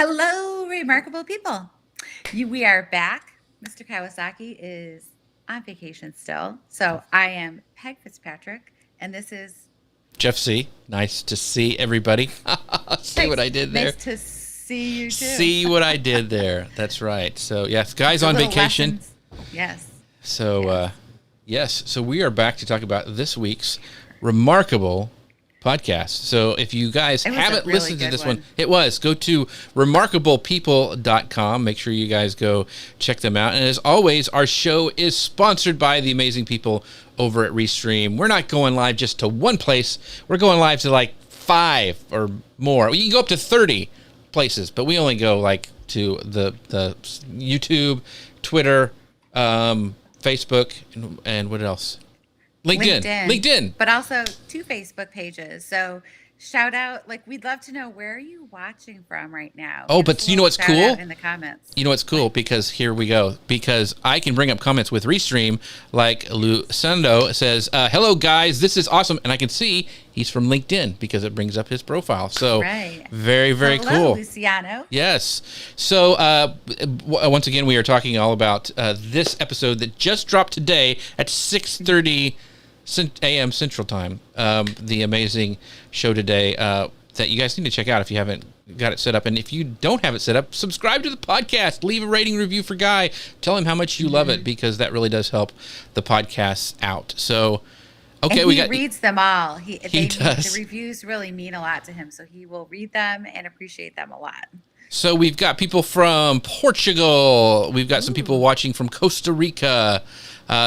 Hello, remarkable people. We are back. Mr. Kawasaki is on vacation still. So I am Peg Fitzpatrick, and this is Jeff C. Nice to see everybody. See what I did there? Nice to see you too. See what I did there. That's right. So, yes, guys The on little vacation. lessons. Yes. So, yes. So we are back to talk about this week's remarkable podcast. So if you guys haven't really listened to good this one, go to remarkablepeople.com. Make sure you guys go check them out. And as always, our show is sponsored by the amazing people over at Restream. We're not going live just to one place. We're going live to like 5 or more. You can go up to 30 places, but we only go like to the YouTube, Twitter, Facebook, and what else? LinkedIn. But also 2 Facebook pages. So shout out, we'd love to know, where are you watching from right now? Oh, but you know what's cool? In the comments. You know what's cool? Because here we go. Because I can bring up comments with Restream, like Luciano says, hello guys, this is awesome. And I can see he's from LinkedIn because it brings up his profile. So very, very hello, cool. Luciano. Yes. So once again, we are talking all about this episode that just dropped today at 6:30 a.m. Central Time. The amazing show today that you guys need to check out if you haven't got it set up. And if you don't have it set up, subscribe to the podcast. Leave a rating review for Guy. Tell him how much you love it, because that really does help the podcasts out. So, okay, and he reads them all. He does. The reviews really mean a lot to him, so he will read them and appreciate them a lot. So we've got people from Portugal. We've got some people watching from Costa Rica.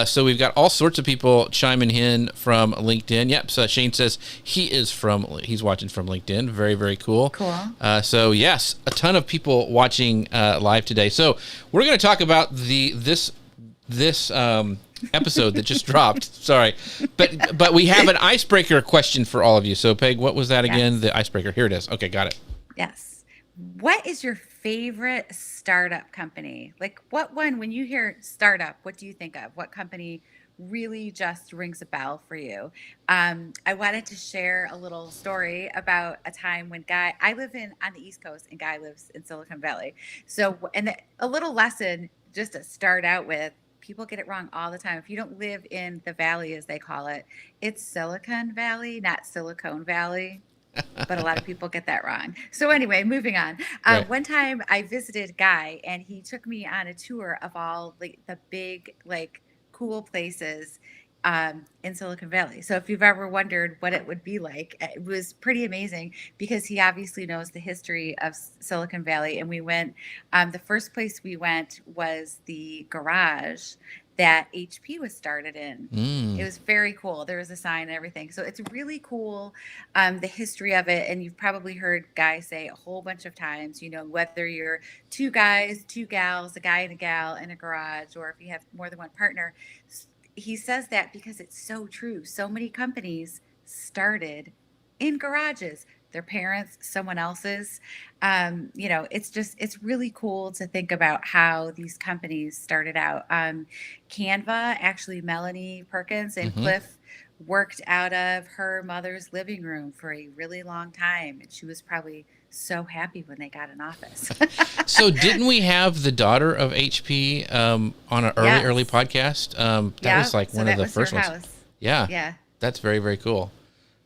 So we've got all sorts of people chiming in from LinkedIn. Yep. So Shane says he's watching from LinkedIn. Very, very cool. Cool. So yes, a ton of people watching live today. So we're going to talk about this episode that just dropped. Sorry, but we have an icebreaker question for all of you. So Peg, what was that again? Yes. The icebreaker. Here it is. Okay, got it. Yes. What is your favorite startup company? Like, what one, when you hear startup, what do you think of? What company really just rings a bell for you? I wanted to share a little story about a time when I live on the East Coast and Guy lives in Silicon Valley. So, a little lesson just to start out with. People get it wrong all the time. If you don't live in the valley, as they call it, it's Silicon Valley, not Silicon Valley. But a lot of people get that wrong. So anyway, moving on. Right. One time I visited Guy, and he took me on a tour of all the big, cool places in Silicon Valley. So if you've ever wondered what it would be like, it was pretty amazing, because he obviously knows the history of Silicon Valley. And we went, the first place we went was the garage that HP was started in. It was very cool. There was a sign and everything. So it's really cool, the history of it. And you've probably heard Guy say a whole bunch of times, whether you're 2 guys, 2 gals, a guy and a gal in a garage, or if you have more than one partner. He says that because it's so true. So many companies started in garages. Their parents, someone else's. It's really cool to think about how these companies started out. Canva, actually, Melanie Perkins and Cliff worked out of her mother's living room for a really long time. And she was probably so happy when they got an office. So didn't we have the daughter of HP on an early podcast? That was like one of the first ones. House. Yeah. That's very, very cool.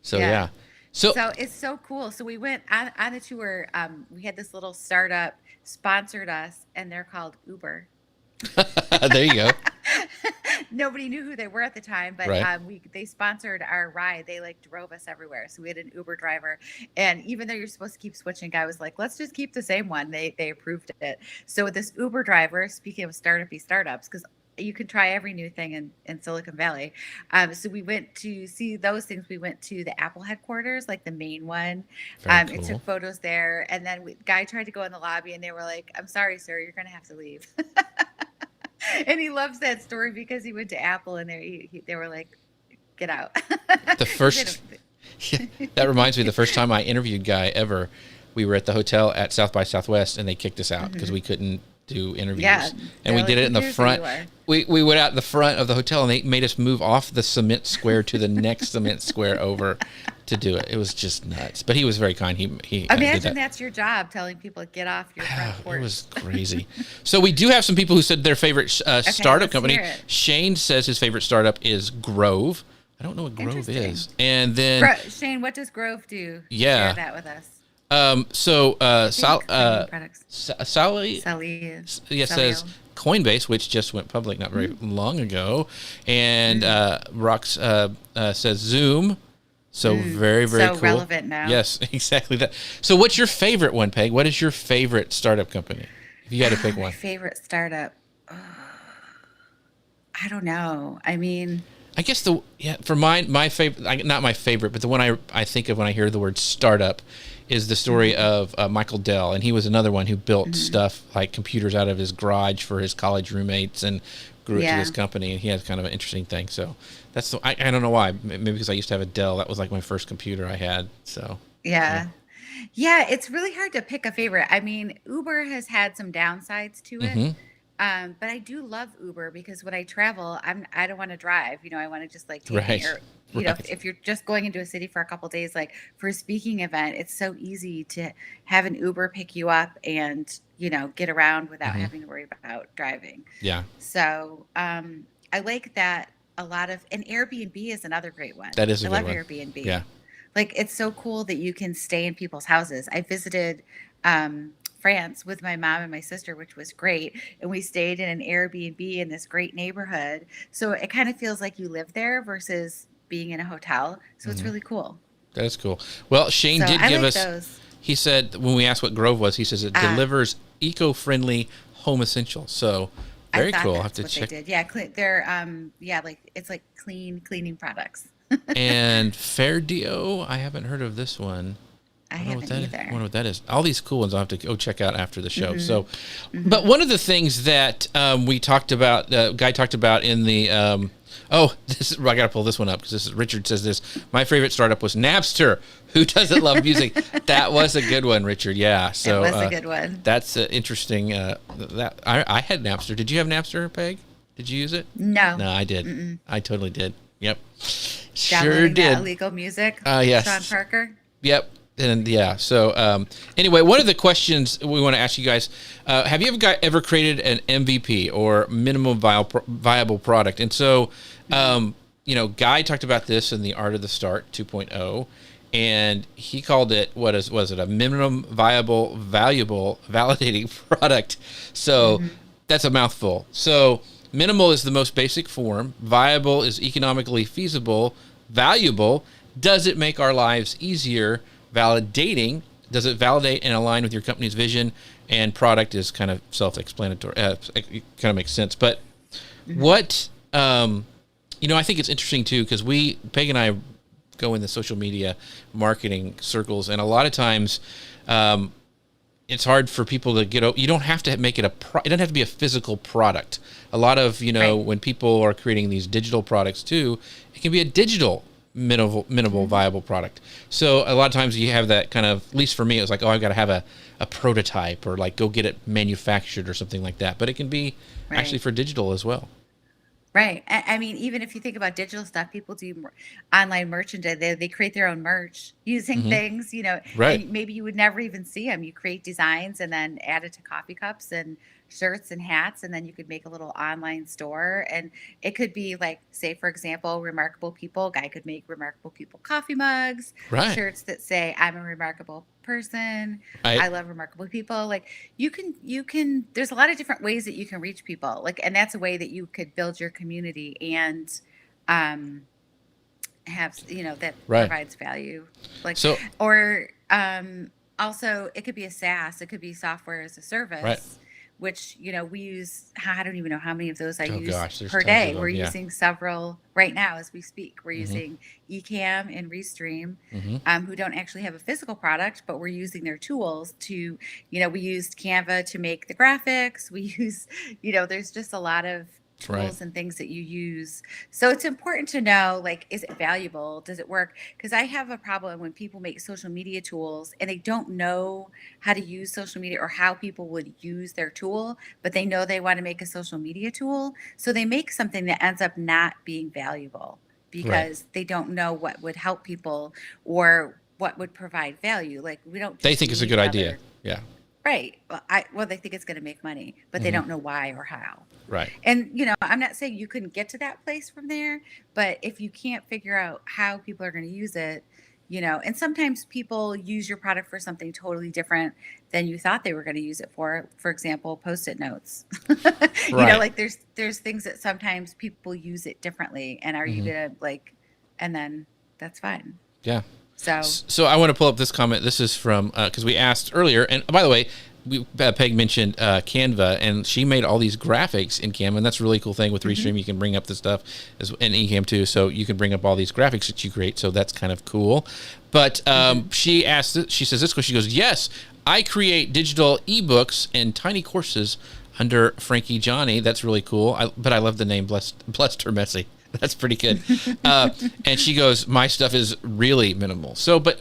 So yeah. So it's so cool. So we went on a tour. We had this little startup sponsored us, and they're called Uber. There you go. Nobody knew who they were at the time, but they sponsored our ride. They drove us everywhere. So we had an Uber driver, and even though you're supposed to keep switching, Guy was like, let's just keep the same one. They approved it. So with this Uber driver, speaking of startups, because you can try every new thing in Silicon Valley. So we went to see those things. We went to the Apple headquarters, the main one. Cool. And took photos there. And then Guy tried to go in the lobby, and they were like, I'm sorry, sir, you're going to have to leave. And he loves that story because he went to Apple, and they were like, get out. That reminds me, the first time I interviewed Guy ever, we were at the hotel at South by Southwest, and they kicked us out because we couldn't do interviews. Yeah, and we did it in the front. We went out in the front of the hotel, and they made us move off the cement square to the next cement square over. to do it. It was just nuts. But he was very kind. He did Imagine that. that's your job, telling people to get off your front porch. It was crazy. So we do have some people who said their favorite startup let's company. hear it. Shane says his favorite startup is Grove. I don't know what Grove is. And then Shane, what does Grove do? Yeah. Share that with us. Sally Sally says Coinbase, which just went public not very long ago, and Rox says Zoom. So very so cool. relevant now. Yes, exactly that. So what's your favorite one, Peg? What is your favorite startup company? If you had to pick one. My favorite startup. I don't know. I mean, I guess for my favorite, not my favorite, but the one I think of when I hear the word startup is the story of Michael Dell, and he was another one who built stuff like computers out of his garage for his college roommates and grew it to this company, and he has kind of an interesting thing. So that's I don't know why. Maybe because I used to have a Dell. That was like my first computer I had. So yeah, it's really hard to pick a favorite. I mean, Uber has had some downsides to it. But I do love Uber because when I travel, I don't want to drive. I want to just like take an air. If you're just going into a city for a couple days, like for a speaking event, it's so easy to have an Uber pick you up and get around without having to worry about driving. Yeah. So I like that a lot of, and Airbnb is another great one. That is a I good love one. Airbnb. Yeah. Like it's so cool that you can stay in people's houses. I visited France with my mom and my sister, which was great. And we stayed in an Airbnb in this great neighborhood. So it kind of feels like you live there versus being in a hotel. So it's really cool. That's cool. Well, Shane did give us, those. He said, when we asked what Grove was, he says it delivers eco-friendly home essentials. So very cool. I'll have to check. They did. Yeah. They're, like it's like cleaning products. And Fairdio, I haven't heard of this one. I haven't either. I wonder what that is. All these cool ones I'll have to go check out after the show. So, but one of the things that we talked about, Guy talked about in the, I got to pull this one up because Richard says this. My favorite startup was Napster. Who doesn't love music? That was a good one, Richard. Yeah. So it was a good one. That's interesting. That I had Napster. Did you have Napster, Peg? Did you use it? No. No, I did. I totally did. Yep. Sure did. Illegal music. Yes. Sean Parker. Yep. And so anyway, one of the questions we want to ask you guys, have you ever created an MVP or minimum viable product? And so, Guy talked about this in the Art of the Start 2.0, and he called it, was it a minimum viable, valuable, validating product? So that's a mouthful. So minimal is the most basic form. Viable is economically feasible. Valuable, does it make our lives easier? Validating, does it validate and align with your company's vision? And product is kind of self-explanatory. It kind of makes sense. But what, I think it's interesting too, because Peg and I go in the social media marketing circles, and a lot of times it's hard for people to get. You don't have to make it it doesn't have to be a physical product. A lot of, when people are creating these digital products too, it can be a digital minimal viable product. So a lot of times you have that kind of, at least for me, it was like, I've got to have a prototype or like go get it manufactured or something like that. But it can be actually for digital as well. Right. I mean, even if you think about digital stuff, people do online merchandise. They create their own merch using things, Right. and maybe you would never even see them. You create designs and then add it to coffee cups and shirts and hats, and then you could make a little online store. And it could be like, say, for example, Remarkable People. Guy could make Remarkable People coffee mugs, shirts that say, I'm a remarkable person. I love remarkable people. Like you can, there's a lot of different ways that you can reach people. Like, and that's a way that you could build your community and have, that provides value. Like, so, or also it could be a SaaS. It could be software as a service. Which, we use, I don't even know how many of those I use per day. We're using several right now as we speak. We're using Ecamm and Restream, who don't actually have a physical product, but we're using their tools to, we used Canva to make the graphics. We use, there's just a lot of tools and things that you use. So it's important to know, like, is it valuable? Does it work? Because I have a problem when people make social media tools and they don't know how to use social media or how people would use their tool, but they know they want to make a social media tool. So they make something that ends up not being valuable Right. because they don't know what would help people or what would provide value. Like we don't They just think it's a need good idea. another. Yeah. Right. Well, they think it's going to make money, but they Hmm. don't know why or how. Right. And, I'm not saying you couldn't get to that place from there, but if you can't figure out how people are going to use it, and sometimes people use your product for something totally different than you thought they were going to use it for. For example, post-it notes. Right. Like there's things that sometimes people use it differently, and are you Hmm. going to and then that's fine. Yeah. So, So I want to pull up this comment. This is from because we asked earlier, and by the way, Peg mentioned Canva, and she made all these graphics in Canva, and that's a really cool thing with mhm, Restream. You can bring up the stuff in Ecamm too, so you can bring up all these graphics that you create. So that's kind of cool. But mhm. she asked, she says this question. She goes, "Yes, I create digital ebooks and tiny courses under Frankie Johnny. That's really cool. But I love the name. Blessed her messy." That's pretty good. Uh, and she goes, "My stuff is really minimal." So, but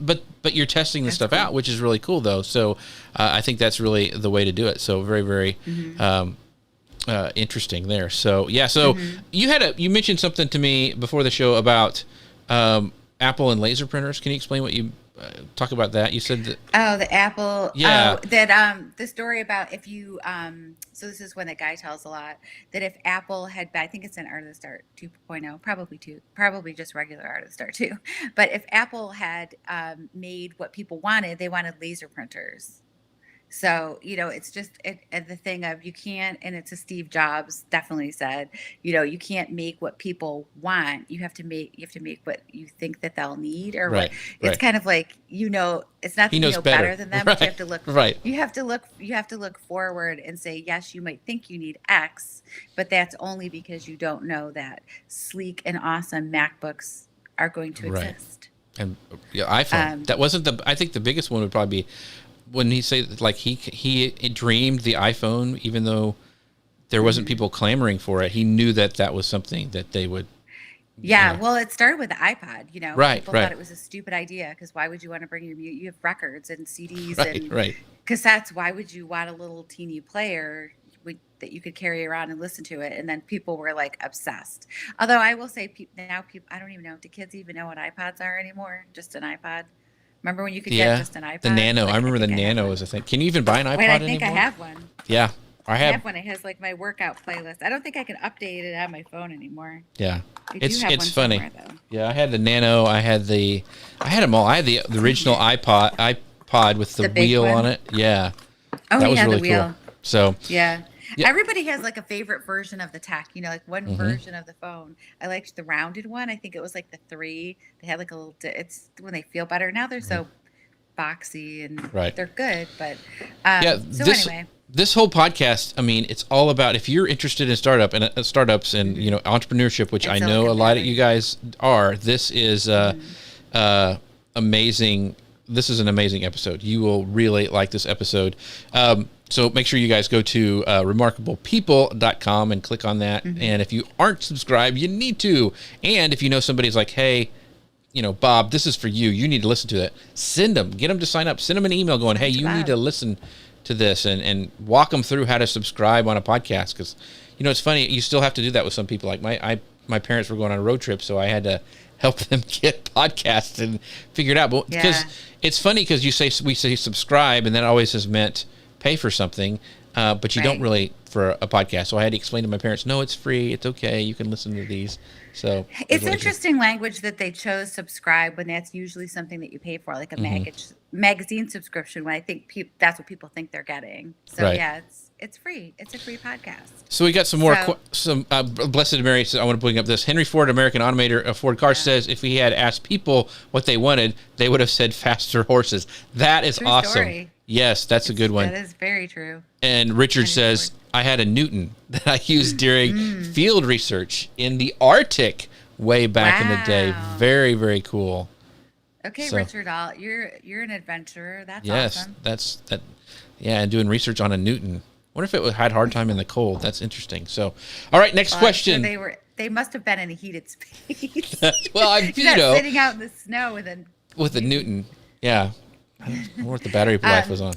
you're testing the That's stuff cool. out, which is really cool, though. So, I think that's really the way to do it. So, very, very Mhm, interesting there. So, yeah. So, mhm. you mentioned something to me before the show about Apple and laser printers. Can you explain what you talk about that? You said that. Oh, the Apple. Yeah. Oh, that the story about if you so this is when the guy tells a lot that if Apple had I think it's an Art of the Start 2.0, probably two, probably just regular Art of the Start 2. But if Apple had made what people wanted, they wanted laser printers. So, it's just the thing of you can't, and it's a Steve Jobs definitely said, you can't make what people want. You have to make what you think that they'll need or what Right. it's Right. kind of like, it's not He that you knows know better. better than them, but you Right. have to look, Right. you have to look forward and say, yes, you might think you need X, but that's only because you don't know that sleek and awesome MacBooks are going to Right. exist. And yeah, iPhone. Um, That wasn't the. I think the biggest one would probably be when he say like he dreamed the iPhone, even though there wasn't mhm. people clamoring for it. He knew that was something that they would. Yeah, Yeah. well, it started with the iPod. Right. People thought Right. it was a stupid idea because why would you want to bring your you have records and CDs Right. and Right. cassettes? Why would you want a little teeny player that you could carry around and listen to it? And then people were like obsessed. Although I will say now people, I don't even know, do kids even know what iPods are anymore? Just an iPod. Remember when you could get Yeah. just an The iPod? Nano. I Like I remember the think I have Nano one. was a thing. Can you even buy an Wait, I iPod think I anymore? have one. Yeah. I I have. have one. It has like my workout playlist. I don't think I can update it on my phone anymore. Yeah. I do have It's one funny. somewhere though. Yeah. I had the Nano. I had them all. I had the original iPod with the The big wheel on one. it. Yeah. Oh That was yeah, the really cool. wheel. So Yeah. yeah. Everybody has like a favorite version of the tech, like one Hmm. version of the phone. I liked the rounded one. I think it was like the three. They had like a little, it's when they feel better. Now they're so boxy and Right. they're good. But Yeah, so anyway. this whole podcast, I mean, it's all about if you're interested in startups and Hmm. entrepreneurship, which And I know a Silicon lot of you Valley. guys are. This is Hmm. amazing. This is an amazing episode. You will really like this episode. So make sure you guys go to remarkablepeople.com and click on that. Hmm. And if you aren't subscribed, you need to. And if you know somebody's like, hey, Bob, this is for you. You need to listen to it. Get them to sign up. Send them an email going, Send hey, them to you need to Bob. listen to this and walk them through how to subscribe on a podcast. Because, it's funny. You still have to do that with some people. Like my parents were going on a road trip, so I had to help them get podcasts and figure it out. But because Yeah. it's funny because we say subscribe, and that always has meant pay for something, but you don't Right. really for a podcast. So I had to explain to my parents, no, it's free. It's okay. You can listen to these. So that's It's what I said. interesting language that they chose subscribe when that's usually something that you pay for, like a Hmm. magazine subscription. When I think that's what people think they're getting. So Right. yeah, it's free. It's a free podcast. So we got some more. So Blessed Mary says, I want to bring up this. Henry Ford, American automator, Ford Car yeah, says if he had asked people what they wanted, they would have said faster horses. That is true awesome. story. Yes, that's a good one. That is very true. And Richard Henry says, Ford. I had a Newton that I used during Mm, field research in the Arctic way back in the day. wow. Very, very cool. Okay, So, Richard, you're an adventurer. That's yes, awesome. that's that. Yeah, and doing research on a Newton. Wonder if it had hard time in the cold. That's interesting. So, all right, next Well, I'm sure question. they must have been in a heated space. Well, You're not sitting out in the snow with a with the Newton. Newton. Yeah. I don't know what the battery life was Um, on.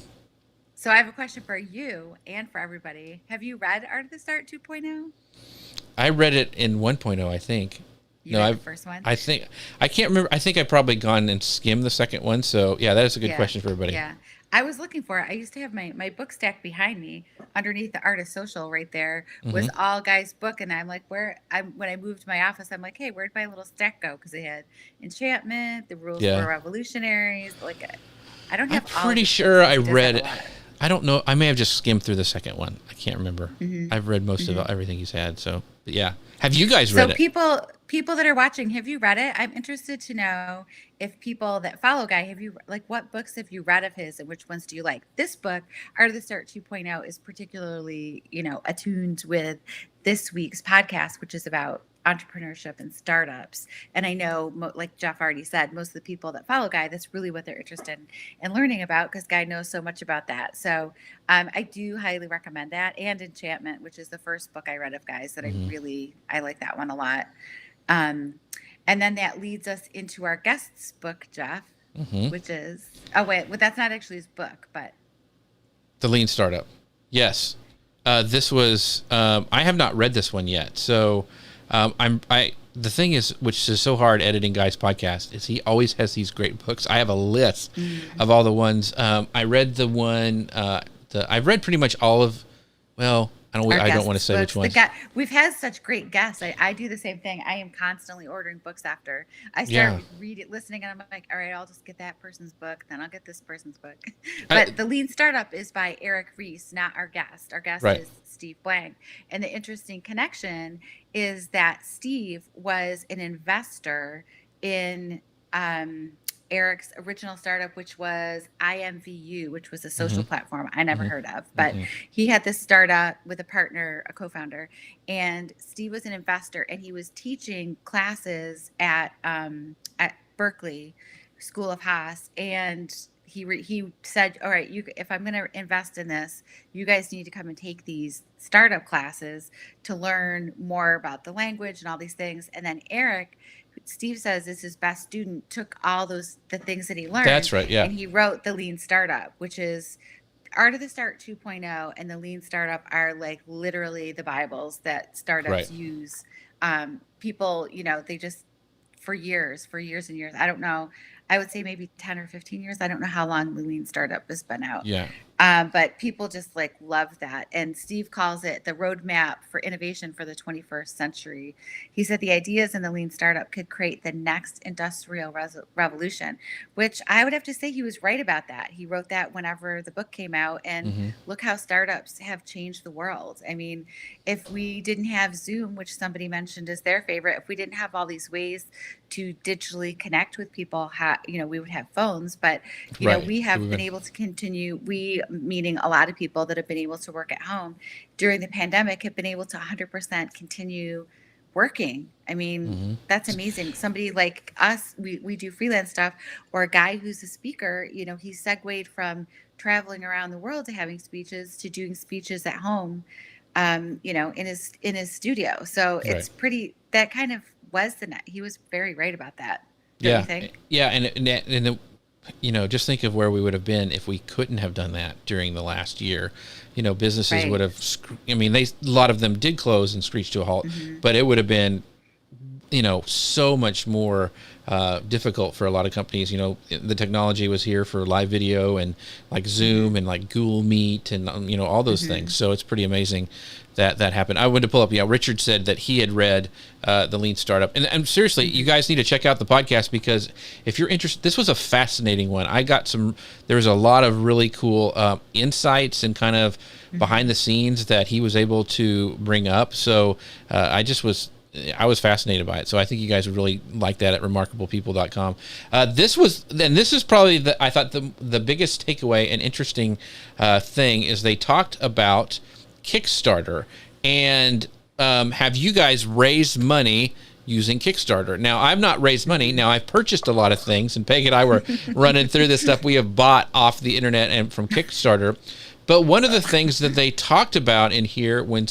so I have a question for you and for everybody. Have you read Art of the Start 2.0? I read it in 1.0, I think. You No, read the first one? I think I can't remember. I think I probably gone and skimmed the second one. So yeah, that is a good Yeah. question for everybody. Yeah. I was looking for it. I used to have my book stack behind me underneath the Artist Social right there was Hmm. all guys' book. And I'm like, when I moved to my office, I'm like, hey, where'd my little stack go? Because they had Enchantment, The Rules for Yeah, Revolutionaries. Like, I don't I'm have all of pretty his books sure because I he does have read a it. lot. I don't know. I may have just skimmed through the second one. I can't remember. Hmm. I've read most of Hmm. everything he's had. So but yeah, have you guys So read it? people that are watching, have you read it? I'm interested to know if people that follow Guy, have you like what books have you read of his and which ones do you like? This book, Art of the Start 2.0, is particularly, attuned with this week's podcast, which is about entrepreneurship and startups. And I know, like Jeff already said, most of the people that follow Guy, that's really what they're interested in learning about because Guy knows so much about that. So I do highly recommend that and Enchantment, which is the first book I read of Guy's that Hmm. I like that one a lot. Um, and then that leads us into our guest's book, Jeff, Hmm. which is well, that's not actually his book, but The Lean Startup. Yes. This was. I have not read this one yet. So The thing is, which is so hard editing Guy's podcast, is he always has these great books. I have a list of all the ones. I read the one. I've read pretty much all of. Well, our I don't want to guests' say which books. ones. We've had such great guests. I do the same thing. I am constantly ordering books after I Yeah. start listening, and I'm like, all right, I'll just get that person's book, then I'll get this person's book. I, But The Lean Startup is by Eric Ries, not our guest. Our guest right. is Steve Blank. And the interesting connection is that Steve was an investor in Eric's original startup, which was IMVU, which was a social Hmm. platform I never Hmm. heard of. But Hmm. he had this startup with a partner, a co-founder, and Steve was an investor, and he was teaching classes at Berkeley School of Haas, and he said, "All right, if I'm going to invest in this, you guys need to come and take these startup classes to learn more about the language and all these things." And then Steve says is his best student, took all the things that he learned That's right. Yeah. and he wrote The Lean Startup, which is Art of the Start 2.0 and The Lean Startup are like literally the Bibles that Right. startups use. People, they just for years and years. I don't know. I would say maybe 10 or 15 years. I don't know how long the Lean Startup has been out. Yeah. But people just like love that. And Steve calls it the roadmap for innovation for the 21st century. He said the ideas in the Lean Startup could create the next industrial revolution, which I would have to say he was right about that. He wrote that whenever the book came out. And Hmm. look how startups have changed the world. I mean, if we didn't have Zoom, which somebody mentioned as their favorite, if we didn't have all these ways to digitally connect with people, we would have phones, but Right. we So have been able to continue, we meaning a lot of people that have been able to work at home during the pandemic have been able to 100% continue working. I mean, hmm that's amazing. Somebody like us, we do freelance stuff, or a guy who's a speaker, he segued from traveling around the world to having speeches to doing speeches at home, in his studio. So Right. it's pretty, that kind of was the net. He was very right about that. Don't you Yeah. think? Yeah. Just think of where we would have been if we couldn't have done that during the last year. Businesses would Right. have. A lot of them did close and screech to a halt, Hmm. but it would have been, so much more difficult for a lot of companies. The technology was here for live video and like Zoom and like Google Meet and all those Hmm. things. So it's pretty amazing that happened. I wanted to pull up. Yeah, Richard said that he had read the Lean Startup, and seriously, you guys need to check out the podcast because if you're interested, this was a fascinating one. There was a lot of really cool insights and kind of Hmm. behind the scenes that he was able to bring up. So I was fascinated by it. So I think you guys would really like that at remarkablepeople.com. This is probably I thought the biggest takeaway and interesting thing is they talked about Kickstarter and have you guys raised money using Kickstarter? Now, I've not raised money. Now, I've purchased a lot of things, and Peg and I were running through this stuff we have bought off the internet and from Kickstarter. But one of the things that they talked about in here when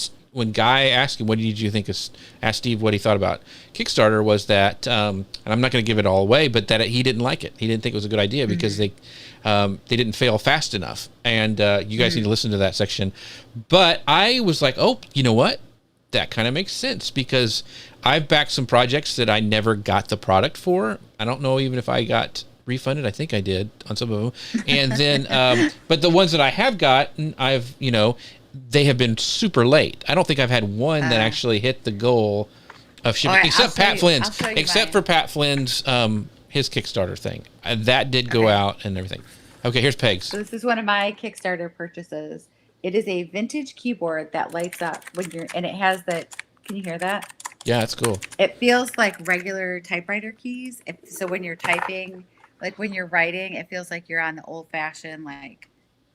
Guy asked him, what did you think? Asked Steve what he thought about Kickstarter was that, and I'm not going to give it all away, but that he didn't like it. He didn't think it was a good idea because they didn't fail fast enough. And you guys need to listen to that section. But I was like, oh, you know what? That kind of makes sense because I've backed some projects that I never got the product for. I don't know even if I got refunded. I think I did on some of them. And then, but the ones that I have gotten, they have been super late. I don't think I've had one that actually hit the goal of shipping, except Pat Flynn's. Except for Pat Flynn's, his Kickstarter thing. That did go out and everything. Okay, here's Peg's. So this is one of my Kickstarter purchases. It is a vintage keyboard that lights up when you're, and it has that. Can you hear that? Yeah, that's cool. It feels like regular typewriter keys. So when you're typing, like when you're writing, it feels like you're on the old-fashioned like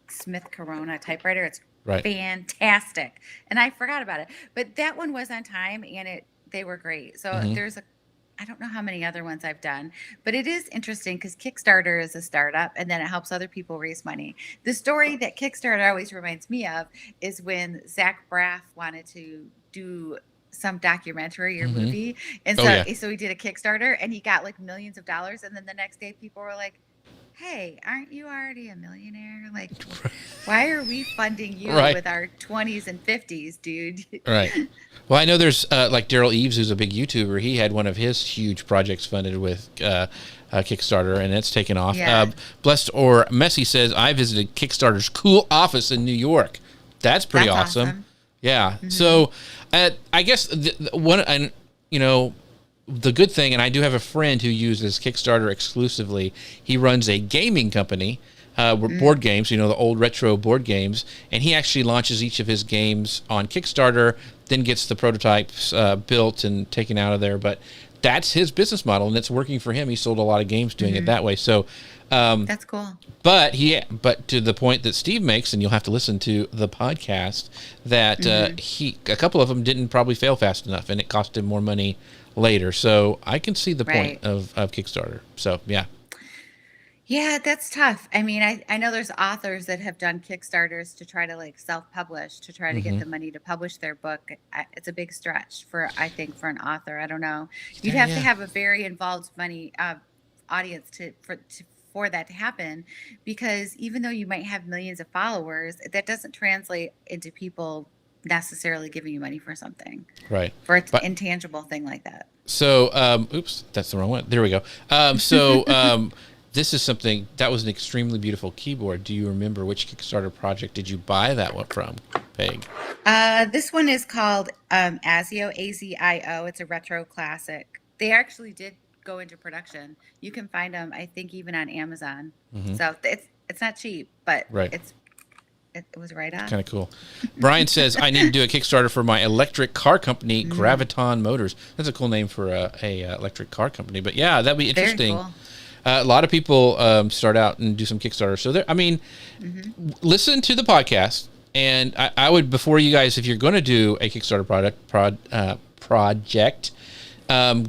Smith Corona typewriter. It's fantastic, and I forgot about it. But that one was on time, and they were great. So I don't know how many other ones I've done, but it is interesting because Kickstarter is a startup and then it helps other people raise money. The story that Kickstarter always reminds me of is when Zach Braff wanted to do some documentary or movie. And so he did a Kickstarter and he got like millions of dollars. And then the next day people were like, hey, aren't you already a millionaire? Like, why are we funding you with our 20s and 50s, dude? Right. Well, I know there's like Daryl Eves, who's a big YouTuber. He had one of his huge projects funded with Kickstarter, and it's taken off. Yeah. Blessed or Messy says, I visited Kickstarter's cool office in New York. That's pretty awesome. Yeah. Mm-hmm. So I guess the good thing, and I do have a friend who uses Kickstarter exclusively. He runs a gaming company, board games, the old retro board games, and he actually launches each of his games on Kickstarter, then gets the prototypes built and taken out of there. But that's his business model, and it's working for him. He sold a lot of games doing it that way. So that's cool. But to the point that Steve makes, and you'll have to listen to the podcast, that a couple of them didn't probably fail fast enough, and it cost him more money later. So I can see the point of Kickstarter. So yeah, that's tough. I mean, I know there's authors that have done Kickstarters to try to like self-publish, to try to get the money to publish their book. It's a big stretch I think for an author. I don't know. You'd have to have a very involved audience for that to happen, because even though you might have millions of followers, that doesn't translate into people necessarily giving you money for something, for an intangible thing like that. So oops, that's the wrong one. There we go. This is something that was an extremely beautiful keyboard. Do you remember which Kickstarter project did you buy that one from, Peg? This one is called Azio, AZIO. It's a retro classic. They actually did go into production. You can find them, I think, even on Amazon. So it's not cheap, but it was right on. Kind of cool. Brian says, I need to do a Kickstarter for my electric car company, Graviton Motors. That's a cool name for a electric car company. But yeah, that'd be interesting. Very cool. A lot of people start out and do some Kickstarter. So listen to the podcast. And I would, before you guys, if you're going to do a Kickstarter project,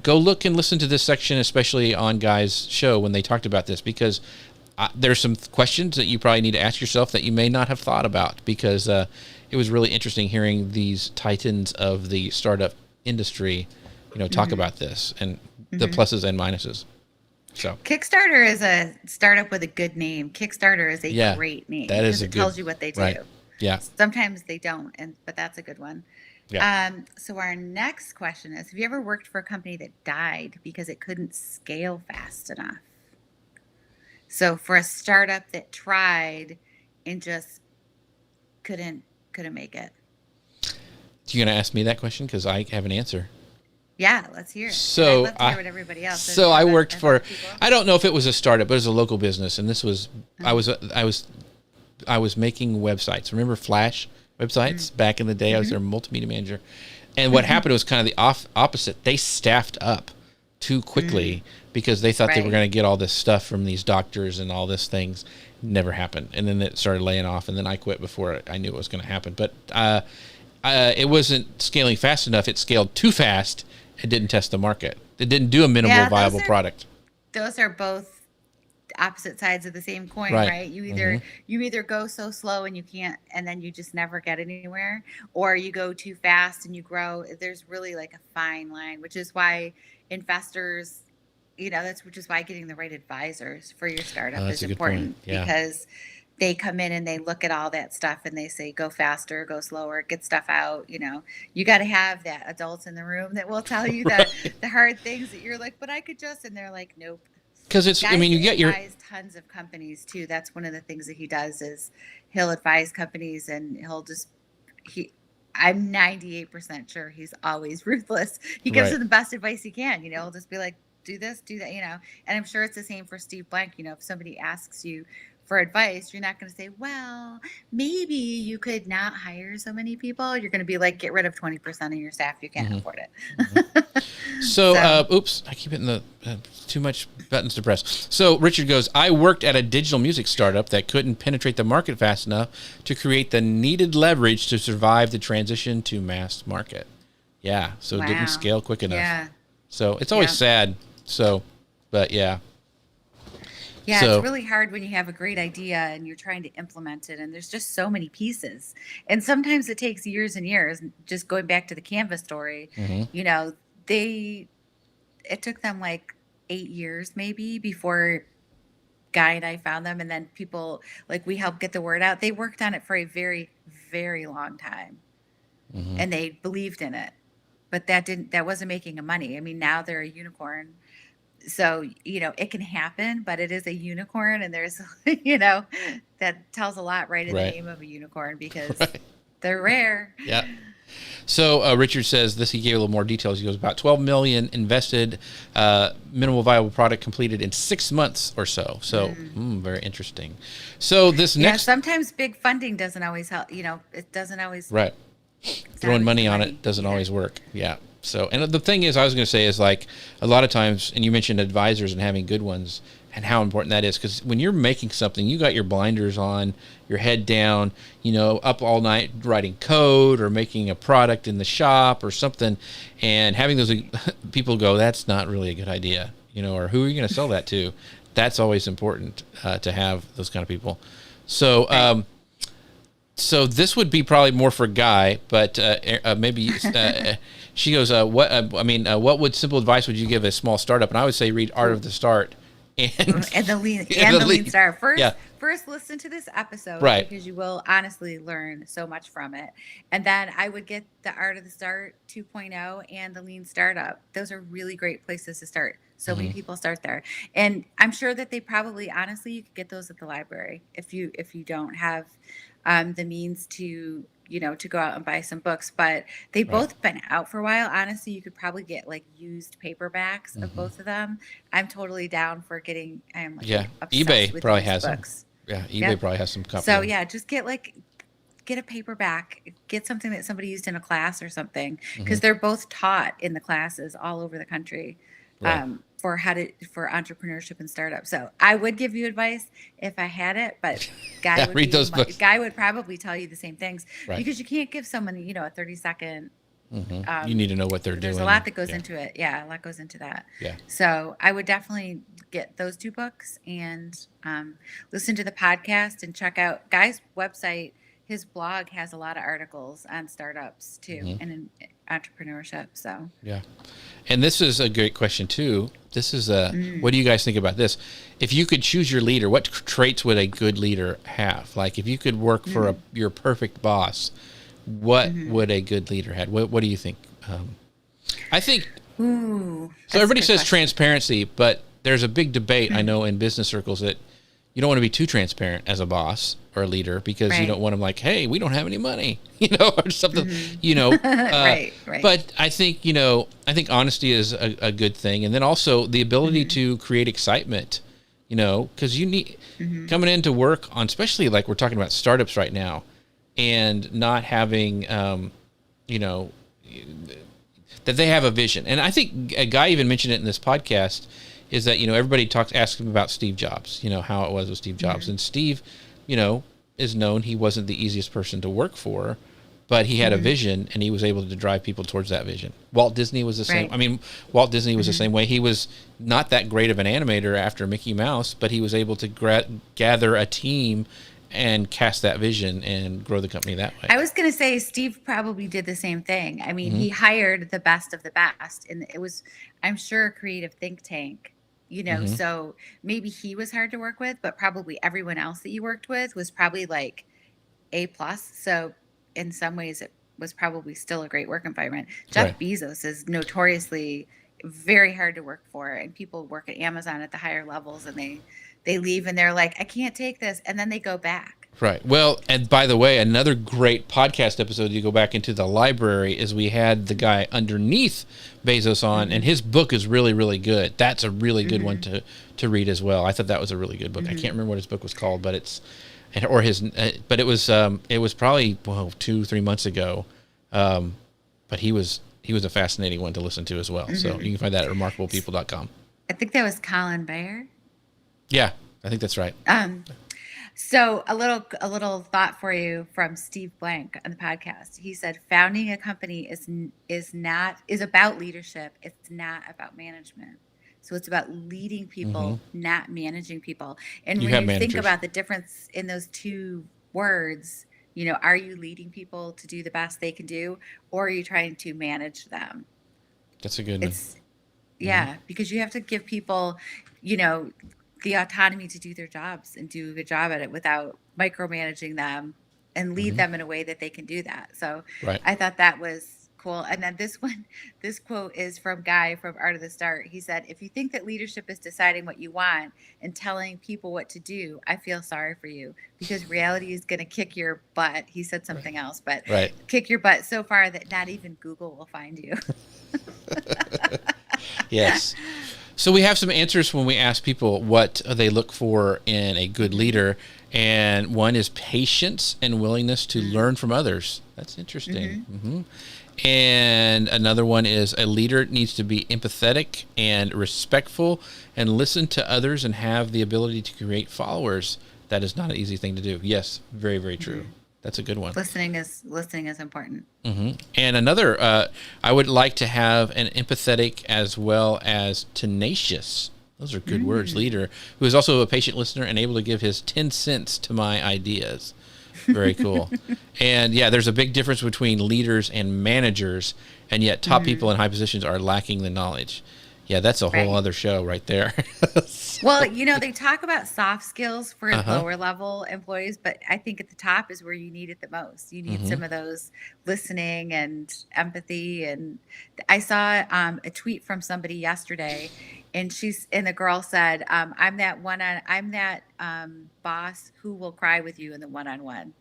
go look and listen to this section, especially on Guy's show when they talked about this, because there's some questions that you probably need to ask yourself that you may not have thought about, because it was really interesting hearing these titans of the startup industry, talk about this and the pluses and minuses. So Kickstarter is a startup with a good name. Kickstarter is a great name. That is a good, tells you what they do. Right. Yeah. Sometimes they don't, but that's a good one. Yeah. So our next question is, have you ever worked for a company that died because it couldn't scale fast enough? So for a startup that tried and just couldn't make it. You're going to ask me that question? Because I have an answer. Yeah, let's hear it. So I'd love to hear what everybody else says. So I worked for, I don't know if it was a startup, but it was a local business. And this was, I was making websites. Remember Flash websites back in the day? I was their multimedia manager. And what happened was kind of the opposite. They staffed up too quickly because they thought they were going to get all this stuff from these doctors and all this things. Never happened. And then it started laying off, and then I quit before I knew it was going to happen. But it wasn't scaling fast enough. It scaled too fast. It didn't test the market. It didn't do a minimal viable product. Those are both opposite sides of the same coin, right? You either go so slow and you can't, and then you just never get anywhere, or you go too fast and you grow. There's really like a fine line, which is why investors, which is why getting the right advisors for your startup is important, because they come in and they look at all that stuff and they say, go faster, go slower, get stuff out. You got to have that adults in the room that will tell you Right. the hard things that you're like, but I could just, and they're like, nope. Because it's, I Guys mean, you get your, advise tons of companies too. That's one of the things that he does is he'll advise companies and he, I'm 98% sure he's always ruthless. He gives right. them the best advice he can. He'll just be like, do this, do that, And I'm sure it's the same for Steve Blank. If somebody asks you for advice, you're not going to say, well, maybe you could not hire so many people. You're going to be like, get rid of 20% of your staff. You can't afford it. So, So, oops, I keep hitting the too much buttons to press. So Richard goes, I worked at a digital music startup that couldn't penetrate the market fast enough to create the needed leverage to survive the transition to mass market. Yeah, so it didn't wow. scale quick enough. Yeah. So it's always Yeah. sad. So, but yeah. Yeah, So, it's really hard when you have a great idea and you're trying to implement it, and there's just so many pieces. And sometimes it takes years and years. Just going back to the Canvas story, mhm. you know, they it took them like 8 years maybe before Guy and I found them, and then people like we helped get the word out. They worked on it for a very, very long time, and they believed in it, but that wasn't making them money. I mean, now they're a unicorn, so it can happen, but it is a unicorn, and there's that tells a lot right in the Right. name of a unicorn because Right. they're rare. Yeah. So Richard says this. He gave a little more details. He goes about 12 million invested, minimal viable product completed in 6 months or so. So very interesting. So this Yeah, next, sometimes big funding doesn't always help. It doesn't always. right, It's not throwing always money the on money it doesn't either. always work. Yeah. So, and the thing is, I was going to say is like a lot of times, and you mentioned advisors and having good ones and how important that is. Because when you're making something, you got your blinders on, your head down, up all night writing code or making a product in the shop or something. And having those people go, that's not really a good idea, or who are you going to sell that to? That's always important to have those kind of people. So, Right. so this would be probably more for Guy, but maybe she goes, what would simple advice would you give a small startup? And I would say read Art of the Start and And the lean and and the the lean lead. startup. First, Yeah, first listen to this episode right. because you will honestly learn so much from it. And then I would get the Art of the Start 2.0 and the Lean Startup. Those are really great places to start. So many people start there. And I'm sure that they probably honestly you could get those at the library if you don't have the means to go out and buy some books, but they've Right. both been out for a while. Honestly, you could probably get like used paperbacks of both of them. I'm totally down for I am like Yeah, obsessed eBay with probably used has them. books. Yeah, eBay Yep. probably has some copy So of them. yeah, just get a paperback, get something that somebody used in a class or something, because they're both taught in the classes all over the country Right. for entrepreneurship and startup. So I would give you advice if I had it, but Yeah, read those books. Guy would probably tell you the same things Right. because you can't give someone a 30-second. You need to know what they're There's doing. a lot that goes Yeah. into it. Yeah, a lot goes into that. Yeah. So I would definitely get those two books and listen to the podcast and check out Guy's website. His blog has a lot of articles on startups too and in entrepreneurship. So Yeah. And this is a great question too. This is what do you guys think about this? If you could choose your leader, what traits would a good leader have? Like if you could work for your perfect boss, what would a good leader have? What do you think? I think ooh, so. that's a Everybody good says question. transparency, but there's a big debate I know in business circles that you don't want to be too transparent as a boss or a leader because you Right. don't want them like, hey, we don't have any money, or something, Right, right. But I think, I think honesty is a good thing. And then also the ability to create excitement, because you need coming into work on, especially like we're talking about startups right now and not having, that they have a vision. And I think a guy even mentioned it in this podcast is that, everybody asks him about Steve Jobs, how it was with Steve Jobs. And Steve, is known he wasn't the easiest person to work for, but he had a vision and he was able to drive people towards that vision. Walt Disney was the same. Right. I mean, Walt Disney was the same way. He was not that great of an animator after Mickey Mouse, but he was able to gather a team and cast that vision and grow the company that way. I was going to say Steve probably did the same thing. I mean, he hired the best of the best, and it was, I'm sure, a creative think tank, Hmm. so maybe he was hard to work with, but probably everyone else that you worked with was probably like A plus. So in some ways, it was probably still a great work environment. Right. Jeff Bezos is notoriously very hard to work for, and people work at Amazon at the higher levels, and they leave and they're like, I can't take this, and then they go back. Right. Well, and by the way, another great podcast episode, you go back into the library, is we had the guy underneath Bezos on, and Mm-hmm. his book is really, really good. That's a really good one Mm-hmm. to read as well. I thought that was a really good book. I Mm-hmm. can't remember what his book was called, but but it was probably 2-3 months ago. But he was a fascinating one to listen to as well. So Mm-hmm. you can find that at remarkablepeople.com. I think that was Colin Bayer. Yeah, I think that's right. Um, So a little thought for you from Steve Blank on the podcast. He said founding a company is about leadership. It's not about management. So it's about leading Hmm. people, not managing people. And You when have you think managers. about the difference in those two words, are you leading people to do the best they can do, or are you trying to manage them? That's a good one. It's Hmm. Yeah, because you have to give people, you know, the autonomy to do their jobs and do a good job at it without micromanaging them and lead Hmm. them in a way that they can do that. So Right. I thought that was cool. And then this quote is from Guy from Art of the Start. He said, if you think that leadership is deciding what you want and telling people what to do, I feel sorry for you because reality is going to kick your butt. He said Right. something else, but Right. kick your butt so far that not even Google will find you. Yes. So we have some answers when we ask people what they look for in a good Mhm. leader, and one is patience and willingness to Mm. learn from others. That's interesting. Mhm. And another one is a leader needs to be empathetic and respectful and listen to others and have the ability to create followers. That is not an easy thing to do. Yes, very, very true. Mhm. That's a good one. Listening is important. And another, I would like to have an empathetic as well as tenacious. Those are good words. Mm. Leader who is also a patient listener and able to give his 10 cents to my ideas. Very cool. And yeah, there's a big difference between leaders and managers, and yet top people Mhm. in high positions are lacking the knowledge. Yeah, that's a whole Right. other show right there. Well, they talk about soft skills for Uh-huh. lower level employees, but I think at the top is where you need it the most. You need Hmm. some of those listening and empathy. And I saw a tweet from somebody yesterday, and the girl said, I'm that boss who will cry with you in the one on one,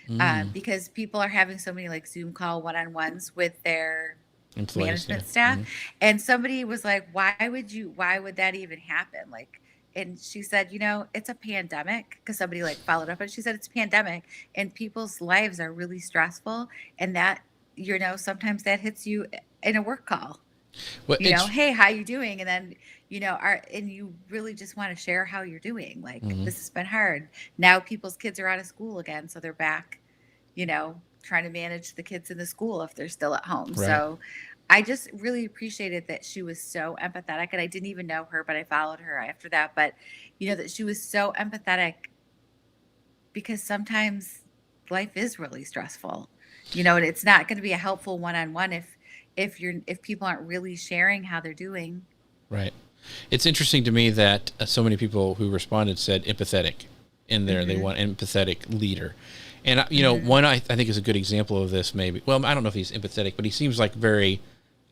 Mm. because people are having so many like Zoom call one on ones with their Employees, yeah. management staff. Hmm. And somebody was like, why would that even happen? Like, and she said, it's a pandemic, because somebody like followed up and she said it's a pandemic and people's lives are really stressful, and that, sometimes that hits you in a work call. Well, it's Hey, how you doing? And then, and you really just want to share how you're doing. Like, mhm. this has been hard. Now people's kids are out of school again, so they're back, trying to manage the kids in the school if they're still at home. Right. So I just really appreciated that she was so empathetic. And I didn't even know her, but I followed her after that. But, that she was so empathetic, because sometimes life is really stressful, and it's not going to be a helpful one on one if people aren't really sharing how they're doing. Right. It's interesting to me that so many people who responded said empathetic in there. They Hmm. want empathetic leader. And, Hmm. one I think is a good example of this, maybe. Well, I don't know if he's empathetic, but he seems like very,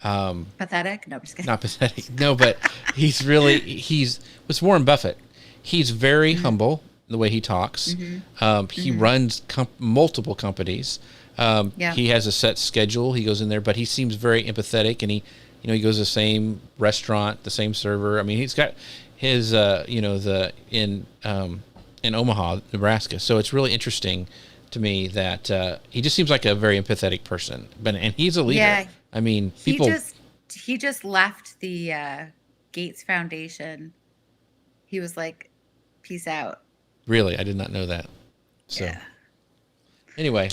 Pathetic? No, I'm just kidding. not pathetic. No, but it's Warren Buffett. He's very Hmm. humble in the way he talks. Hmm. He Hmm. runs multiple companies. Yeah. He has a set schedule. He goes in there, but he seems very empathetic, and he goes to the same restaurant, the same server. I mean, he's got his, in Omaha, Nebraska. So it's really interesting to me that he just seems like a very empathetic person, and he's a leader. Yeah. I mean, He people just he just left the Gates Foundation. He was like, peace out. really, I did not know that. So Yeah. anyway,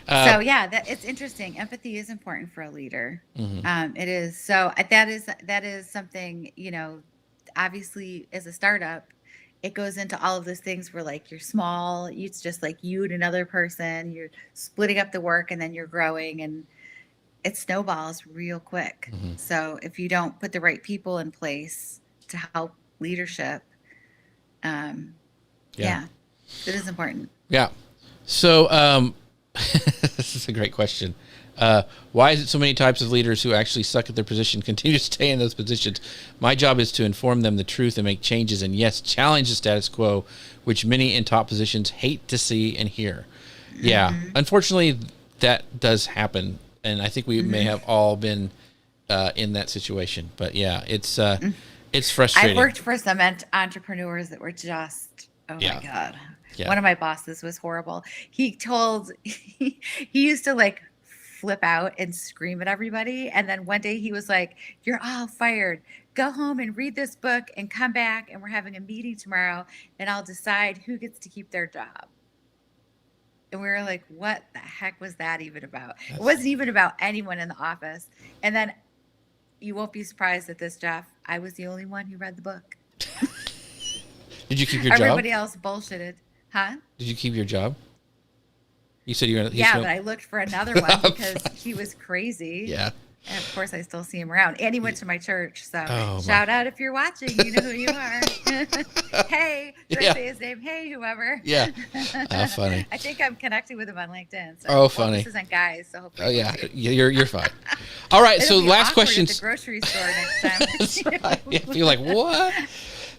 So yeah, that it's interesting. Empathy is important for a leader. mhm, It is. So that is something, obviously as a startup, it goes into all of those things where like you're small, it's just like you and another person, you're splitting up the work and then you're growing, and it snowballs real quick. mhm. So if you don't put the right people in place to help leadership. Um, Yeah. yeah, it is important. Yeah. So, this is a great question. Why is it so many types of leaders who actually suck at their position continue to stay in those positions? My job is to inform them the truth and make changes, and yes, challenge the status quo, which many in top positions hate to see and hear. Yeah, unfortunately, that does happen, and I think we may have all been in that situation. But yeah, it's frustrating. I've worked for some entrepreneurs that were just, oh Yeah. my God. Yeah. One of my bosses was horrible. He used to like flip out and scream at everybody. And then one day he was like, "You're all fired. Go home and read this book and come back. And we're having a meeting tomorrow and I'll decide who gets to keep their job." And we were like, what the heck was that even about? It wasn't even about anyone in the office. And then you won't be surprised at this, Jeff. I was the only one who read the book. Did you keep your job? Everybody else bullshitted. Huh? Did you keep your job? You said you were. Yeah, but I looked for another one because he was crazy. Yeah. And of course, I still see him around. And he went to my church. So Oh, shout out if you're watching. You know who you are. Hey, did I say his name? Hey, whoever. Yeah. Oh, funny. I think I'm connected with him on LinkedIn. So, oh, funny. This isn't guys, so hopefully. Oh, yeah. You're fine. All right. So last question. At the grocery store next time. That's right. Yeah, you're like, what?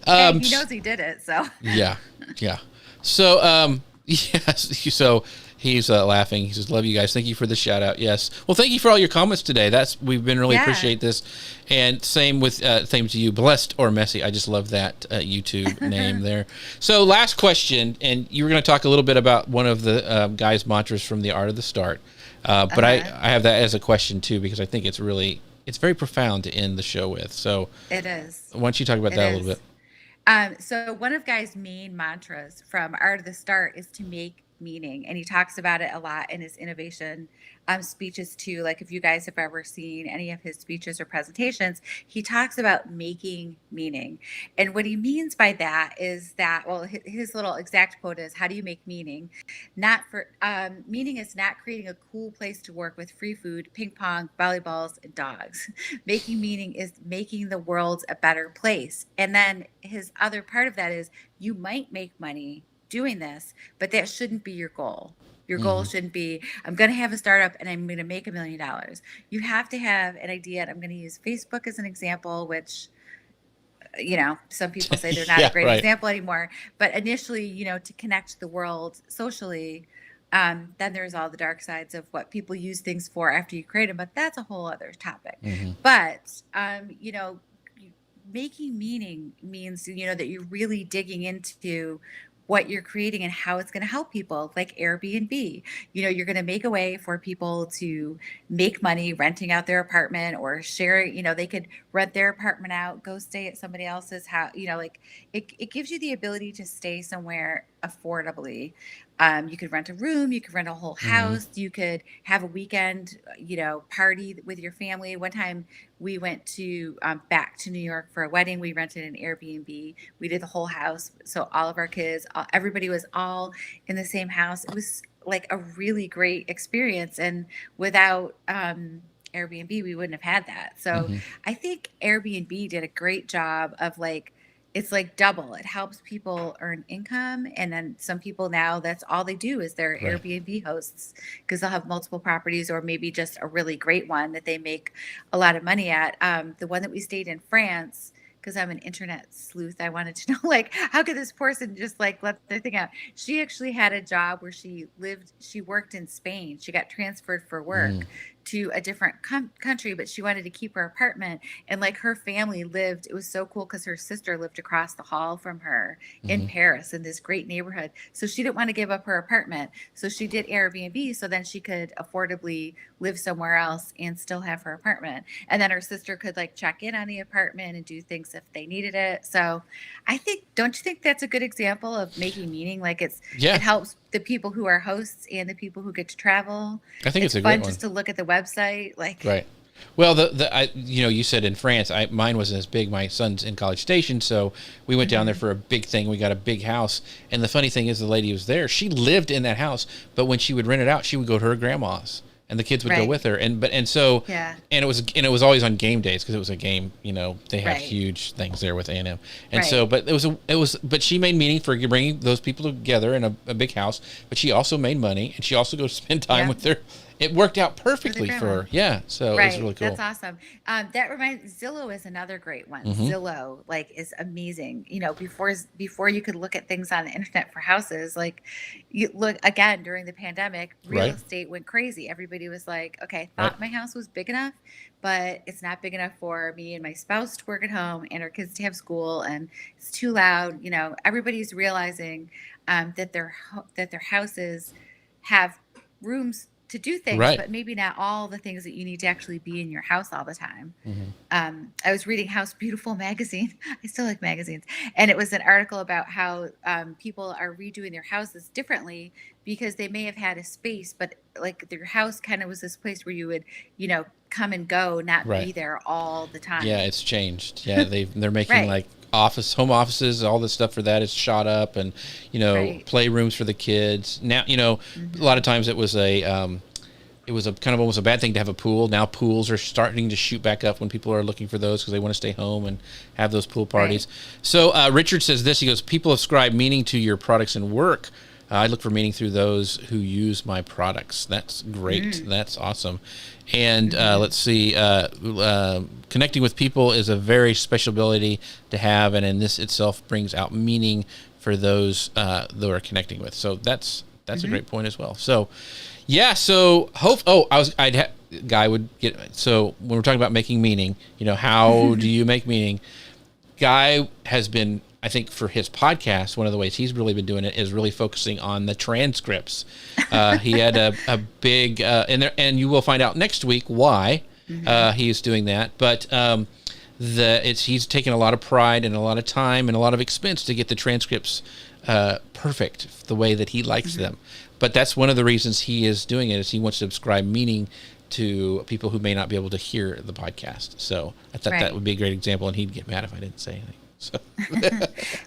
Hey, he knows he did it. So. Yeah. Yeah. So, yes. So he's laughing. He says, "Love you guys. Thank you for the shout out." Yes. Well, thank you for all your comments today. We've been really appreciate this. And same to you, Blessed or Messy. I just love that YouTube name there. So last question, and you were going to talk a little bit about one of the guys' mantras from The Art of the Start. But I have that as a question too, because I think it's very profound to end the show with. So it is. Why don't you talk about that a little bit? So one of Guy's main mantras from Art of the Start is to make meaning, and he talks about it a lot in his innovation speeches too. Like if you guys have ever seen any of his speeches or presentations, he talks about making meaning. And what he means by that is that, well, his little exact quote is, "How do you make meaning? Meaning is not creating a cool place to work with free food, ping pong, volleyballs, and dogs. Making meaning is making the world a better place." And then his other part of that is, you might make money doing this, but that shouldn't be your goal. Your goal shouldn't be, I'm going to have a startup and I'm going to make $1 million. You have to have an idea. And I'm going to use Facebook as an example, which, some people say they're not a great example anymore. But initially, to connect the world socially, then there's all the dark sides of what people use things for after you create them. But that's a whole other topic. But, making meaning means, that you're really digging into what you're creating and how it's going to help people, like Airbnb. You're going to make a way for people to make money renting out their apartment or share, they could rent their apartment out, go stay at somebody else's house. It gives you the ability to stay somewhere affordably. You could rent a room, you could rent a whole house, you could have a weekend, party with your family. One time we went to back to New York for a wedding. We rented an Airbnb. We did the whole house. So all of our kids, everybody was all in the same house. It was like a really great experience. And without Airbnb, we wouldn't have had that. So I think Airbnb did a great job of it's like double. It helps people earn income. And then some people now, that's all they do is they're Airbnb hosts, because they'll have multiple properties or maybe just a really great one that they make a lot of money at. The one that we stayed in France, because I'm an internet sleuth, I wanted to know, how could this person just let their thing out? She actually had a job where she worked in Spain. She got transferred for work to a different country, but she wanted to keep her apartment. And her family lived, it was so cool because her sister lived across the hall from her in Paris in this great neighborhood. So she didn't want to give up her apartment. So she did Airbnb so then she could affordably live somewhere else and still have her apartment. And then her sister could check in on the apartment and do things if they needed it. So I think, don't you think that's a good example of making meaning? It helps the people who are hosts and the people who get to travel. I think it's a fun great one. Just to look at the website, right. Well, you said in France, mine wasn't as big. My son's in College Station, so we went down there for a big thing. We got a big house, and the funny thing is, the lady who was there, she lived in that house, but when she would rent it out, she would go to her grandma's and the kids would go Right. with her. And Yeah. it was always on game days because it was a game. You know, they have Right. huge things there with A&M. And Right. so, but but she made meaning for bringing those people together in a big house. But she also made money, and she also goes to spend time Yeah. with their. It worked out With perfectly the for grandma. her. Yeah, so it was Right. really cool. That's awesome. That reminds Zillow is another great one. Hmm. Zillow like is amazing. You know, before you could look at things on the internet for houses, like you look again during the pandemic, real Right, estate went crazy. Everybody was like, okay, I right, thought my house was big enough, but it's not big enough for me and my spouse to work at home and our kids to have school and it's too loud. You know, everybody's realizing that that their houses have rooms to do things, right. but maybe not all the things that you need to actually be in your house all the time. Hmm. I was reading House Beautiful magazine. I still like magazines. And it was an article about how people are redoing their houses differently because they may have had a space, but like their house kind of was this place where you would, you know, come and go, not Right. be there all the Yeah, time. it's changed. Yeah, they're making Right, like home offices, all this stuff for that is shot up, and right. playrooms for the kids. Now, a lot Hmm. of times it was a kind of almost a bad thing to have a pool. Now pools are starting to shoot back up when people are looking for those because they want to stay home and have those pool Right. parties. So Richard says this. He goes, "People ascribe meaning to your products and work. I look for meaning through those who use my products." That's great. Mm. That's awesome. And Hmm. let's see. Connecting with people is a very special ability to have, and in this itself brings out meaning for those that are connecting with. So that's a Hmm. great point as well. So, yeah. So hope. Oh, guy would get. So when we're talking about making meaning, how do you make meaning? Guy has been, I think, for his podcast, one of the ways he's really been doing it is really focusing on the transcripts. He had a big, and you will find out next week why Hmm. he's doing that. But he's taken a lot of pride and a lot of time and a lot of expense to get the transcripts perfect the way that he likes Hmm. them. But that's one of the reasons he is doing it is he wants to ascribe meaning to people who may not be able to hear the podcast. So I thought that Right. would be a great example, and he'd get mad if I didn't say anything. So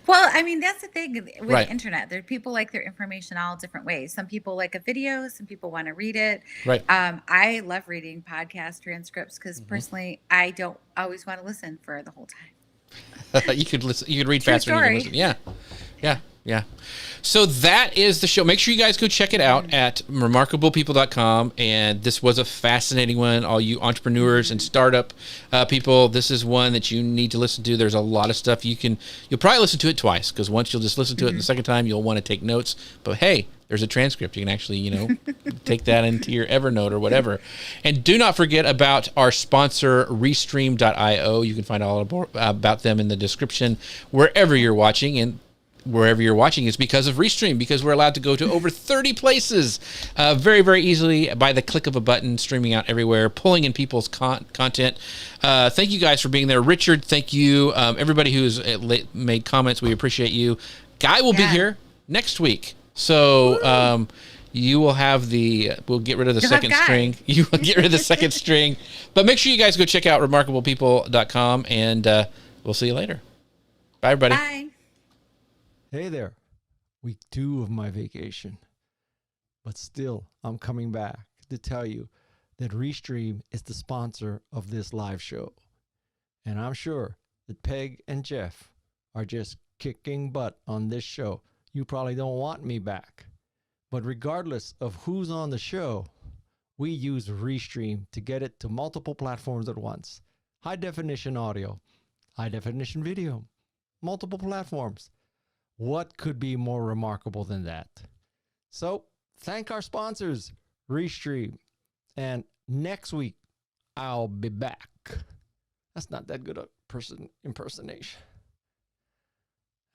Well, I mean, that's the thing with the right, internet. There people like their information all different ways. Some people like a video, some people want to read it. right. I love reading podcast transcripts because Hmm. personally, I don't always want to listen for the whole time. You could listen. You could read True faster than you can story. listen. Yeah, yeah, yeah. So that is the show. Make sure you guys go check it out Mm-hmm. at remarkablepeople.com. And this was a fascinating one. All you entrepreneurs and Mm-hmm. startup people, this is one that you need to listen to. There's a lot of stuff you'll probably listen to it twice because once you'll just listen to it, and the Mm-hmm. second time you'll want to take notes. But hey, there's a transcript. You can actually, take that into your Evernote or whatever. And do not forget about our sponsor, Restream.io. You can find all about them in the description wherever you're watching. And wherever you're watching is because of Restream, because we're allowed to go to over 30 places very, very easily by the click of a button, streaming out everywhere, pulling in people's content. Thank you guys for being there. Richard, thank you. Everybody who's made comments, we appreciate you. Guy will be Yeah. here next week. So Woo! you will have we'll get rid of the You'll have second string. Guy. You will get rid of the second string. But make sure you guys go check out remarkablepeople.com, and we'll see you later. Bye, everybody. Bye. Hey there, week 2 of my vacation. But still, I'm coming back to tell you that Restream is the sponsor of this live show. And I'm sure that Peg and Jeff are just kicking butt on this show. You probably don't want me back. But regardless of who's on the show, we use Restream to get it to multiple platforms at once. High definition audio, high definition video, multiple platforms. What could be more remarkable than that? So, thank our sponsors, Restream. And next week, I'll be back. That's not that good a impersonation.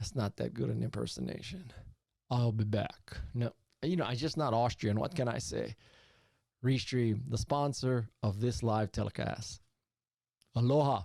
That's not that good an impersonation. I'll be back. No, I'm just not Austrian. What can I say? Restream, the sponsor of this live telecast. Aloha.